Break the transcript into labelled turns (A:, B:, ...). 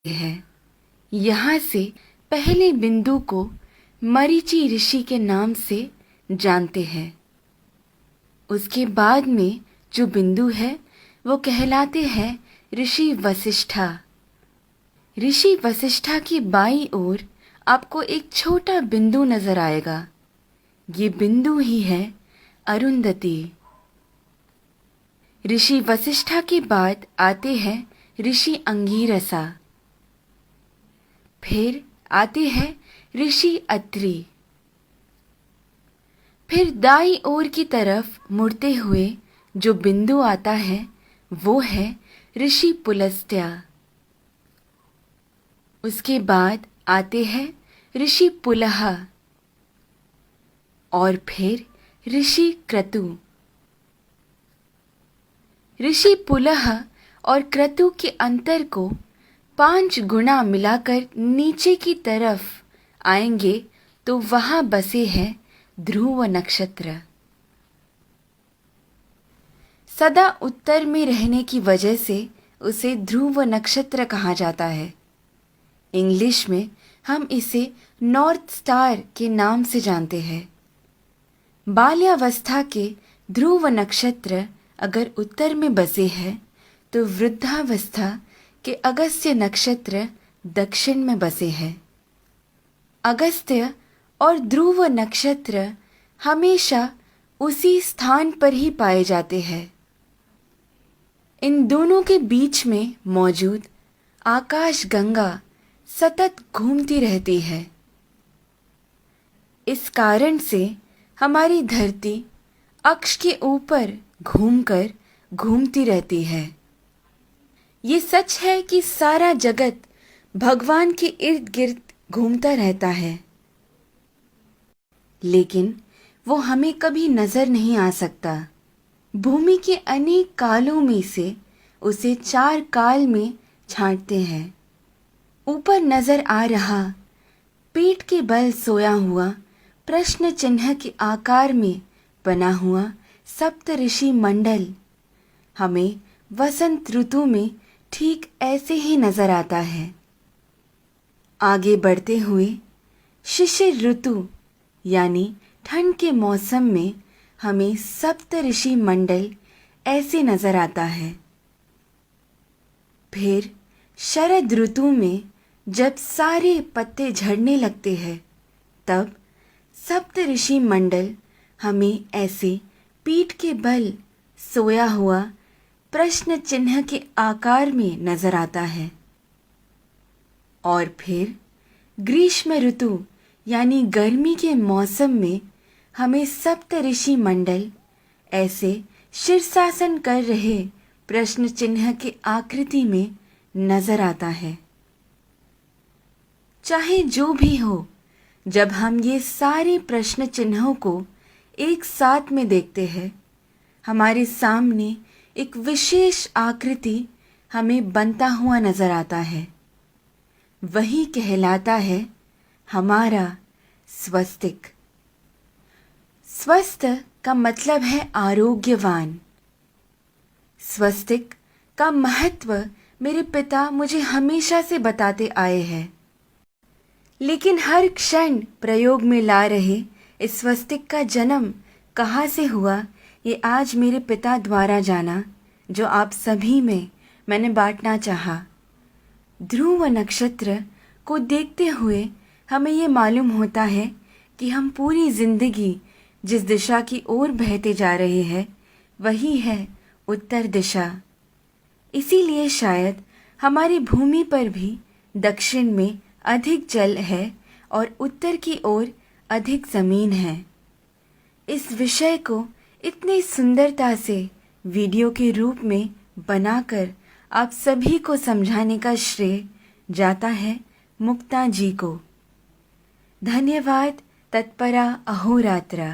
A: है। यहाँ से पहले बिंदु को मरीचि ऋषि के नाम से जानते हैं। उसके बाद में जो बिंदु है वो कहलाते हैं ऋषि वशिष्ठा। ऋषि वशिष्ठा की बाईं ओर आपको एक छोटा बिंदु नजर आएगा। ये बिंदु ही है अरुंधति। ऋषि वशिष्ठा के बाद आते हैं ऋषि अंगीरसा। फिर आते हैं ऋषि अत्रि। फिर दाईं ओर की तरफ मुड़ते हुए जो बिंदु आता है वो है ऋषि पुलस्त्य। उसके बाद आते हैं ऋषि पुलह और फिर ऋषि क्रतु। ऋषि पुलह और क्रतु के अंतर को 5 गुना मिलाकर नीचे की तरफ आएंगे तो वहां बसे हैं ध्रुव नक्षत्र। सदा उत्तर में रहने की वजह से उसे ध्रुव नक्षत्र कहा जाता है। इंग्लिश में हम इसे नॉर्थ स्टार के नाम से जानते हैं। बाल्यावस्था के ध्रुव नक्षत्र अगर उत्तर में बसे हैं तो वृद्धावस्था के अगस्त्य नक्षत्र दक्षिण में बसे हैं। अगस्त्य और ध्रुव नक्षत्र हमेशा उसी स्थान पर ही पाए जाते हैं। इन दोनों के बीच में मौजूद आकाश गंगा सतत घूमती रहती है। इस कारण से हमारी धरती अक्ष के ऊपर घूमकर घूमती रहती है। ये सच है कि सारा जगत भगवान के इर्द गिर्द घूमता रहता है, लेकिन वो हमें कभी नजर नहीं आ सकता। भूमि के अनेक कालों में से उसे 4 काल में छांटते हैं। ऊपर नजर आ रहा पीठ के बल सोया हुआ प्रश्न चिन्ह के आकार में बना हुआ सप्त ऋषि मंडल हमें वसंत ऋतु में ठीक ऐसे ही नजर आता है। आगे बढ़ते हुए शिशिर ऋतु यानी ठंड के मौसम में हमें सप्त ऋषि मंडल ऐसे नजर आता है। फिर शरद ऋतु में जब सारे पत्ते झड़ने लगते हैं तब सप्त ऋषि मंडल हमें ऐसे पीठ के बल सोया हुआ प्रश्न चिन्ह के आकार में नजर आता है। और फिर ग्रीष्म ऋतु यानी गर्मी के मौसम में हमें सप्त ऋषि मंडल ऐसे शीर्षासन कर रहे प्रश्न चिन्ह के आकृति में नजर आता है। चाहे जो भी हो, जब हम ये सारे प्रश्न चिन्हों को एक साथ में देखते हैं, हमारे सामने एक विशेष आकृति हमें बनता हुआ नजर आता है। वही कहलाता है हमारा स्वस्तिक। स्वस्थ का मतलब है आरोग्यवान। स्वस्तिक का महत्व मेरे पिता मुझे हमेशा से बताते आए हैं, लेकिन हर क्षण प्रयोग में ला रहे इस स्वस्तिक का जन्म कहाँ से हुआ ये आज मेरे पिता द्वारा जाना, जो आप सभी में मैंने बांटना चाहा। ध्रुव नक्षत्र को देखते हुए हमें ये मालूम होता है कि हम पूरी जिंदगी जिस दिशा की ओर बहते जा रहे हैं वही है उत्तर दिशा। इसीलिए शायद हमारी भूमि पर भी दक्षिण में अधिक जल है और उत्तर की ओर अधिक जमीन है। इस विषय को इतनी सुंदरता से वीडियो के रूप में बनाकर आप सभी को समझाने का श्रेय जाता है मुक्ता जी को। धन्यवाद। तत्परा अहोरात्रा।